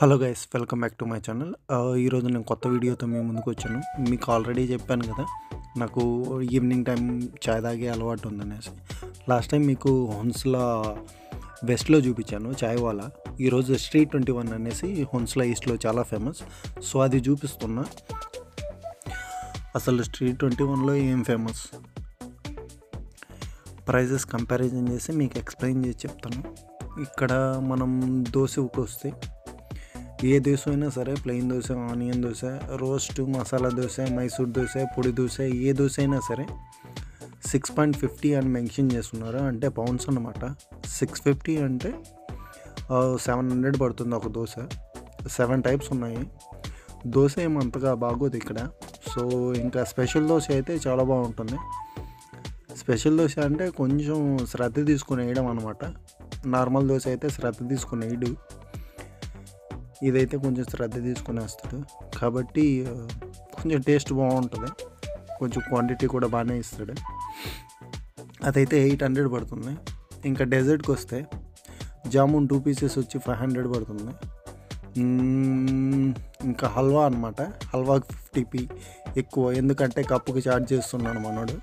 Hello guys, welcome back to my channel. ఈరోజు నేను కొత్త వీడియోతో మీ ముందుకు వచ్చాను. మీకు ఆల్రెడీ చెప్పాను కదా, నాకు ఈవినింగ్ టైం చాయ్ తాగే అలవాటు ఉందనేసి. లాస్ట్ టైం మీకు హొన్స్లా వెస్ట్లో చూపించాను చాయ్ వాలా. ఈరోజు స్ట్రీట్ 21 అనేసి హొన్స్లా ఈస్ట్లో చాలా ఫేమస్. సో అది చూపిస్తున్నా. అసలు స్ట్రీట్ 21లో ఏం ఫేమస్, ప్రైజెస్ కంపారిజన్ చేసి మీకు ఎక్స్ప్లెయిన్ చేసి చెప్తాను. ఇక్కడ మనం దోశకు వస్తే ఏ దోశ అయినా సరే, plain dosa, onion dosa, roast, masala dosa, Mysore dosa, పొడి దోశ, ఏ దోశ అయినా సరే 6.50 అని మెన్షన్ చేస్తున్నారు. అంటే పౌండ్స్ అన్నమాట. 650 అంటే 700 పడుతుంది ఒక దోశ. 7 టైప్స్ ఉన్నాయి. దోశ ఏమంతగా బాగోదు ఇక్కడ. సో ఇంకా స్పెషల్ దోశ అయితే చాలా బాగుంటుంది. స్పెషల్ దోశ అంటే కొంచెం శ్రద్ధ తీసుకుని వేయడం అనమాట. నార్మల్ దోశ అయితే శ్రద్ధ తీసుకుని వేయడు, ఇదైతే కొంచెం శ్రద్ధ తీసుకుని వేస్తాడు. కాబట్టి కొంచెం టేస్ట్ బాగుంటుంది, కొంచెం క్వాంటిటీ కూడా బాగానే ఇస్తాడు. అదైతే 800 పడుతుంది. ఇంకా డెజర్ట్కి వస్తే జామున్ 2 పీసెస్ వచ్చి 500 పడుతుంది. ఇంకా హల్వా అనమాట. హల్వాకి 50p ఎక్కువ, ఎందుకంటే కప్పుకి ఛార్జ్ చేస్తున్నాడు మనోడు.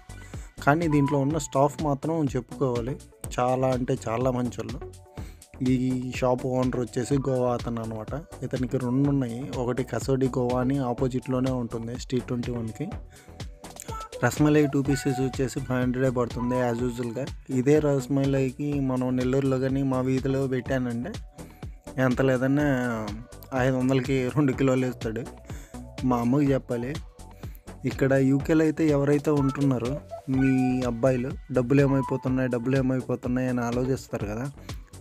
కానీ దీంట్లో ఉన్న స్టాఫ్ మాత్రం చెప్పుకోవాలి, చాలా అంటే చాలా మంచోళ్ళు. ఈ షాప్ ఓనర్ వచ్చేసి గోవా అతను అనమాట. ఇతనికి 2 ఉన్నాయి. ఒకటి కసోడి గోవా అని ఆపోజిట్లోనే ఉంటుంది స్ట్రీట్ 21కి. రస్మలై 2 పీసెస్ వచ్చేసి 500 పడుతుంది యాజ్ యూజువల్గా. ఇదే రస్మలైకి మనం నెల్లూరులో కానీ మా వీధిలో పెట్టానంటే ఎంత లేదన్నా 500కి 2 కిలోలు వేస్తాడు. మా అమ్మకి చెప్పాలి. ఇక్కడ యూకేలో అయితే ఎవరైతే ఉంటున్నారో మీ అబ్బాయిలు డబ్బులు ఏమైపోతున్నాయి అని ఆలోచిస్తారు కదా,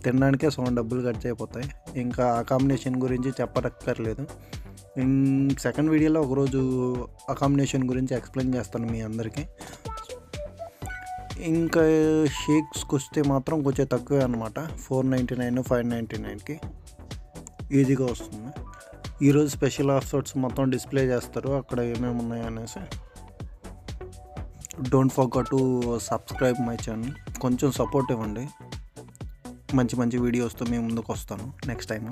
తినడానికే సగం డబ్బులు ఖర్చు అయిపోతాయి. ఇంకా అకామిడేషన్ గురించి చెప్పక్కర్లేదు. సెకండ్ వీడియోలో ఒకరోజు అకామిడేషన్ గురించి ఎక్స్ప్లెయిన్ చేస్తాను మీ అందరికీ. ఇంకా షేక్స్కి వస్తే మాత్రం కొంచెం తక్కువే అనమాట. 499, 599కి ఈజీగా వస్తుంది. ఈరోజు స్పెషల్ ఆఫర్స్ మొత్తం డిస్ప్లే చేస్తారు అక్కడ ఏమేమి ఉన్నాయనేసి. Don't forget to subscribe my channel. కొంచెం సపోర్ట్ ఇవ్వండి. మంచి వీడియోస్తో మేము ముందుకు వస్తాను నెక్స్ట్ టైం.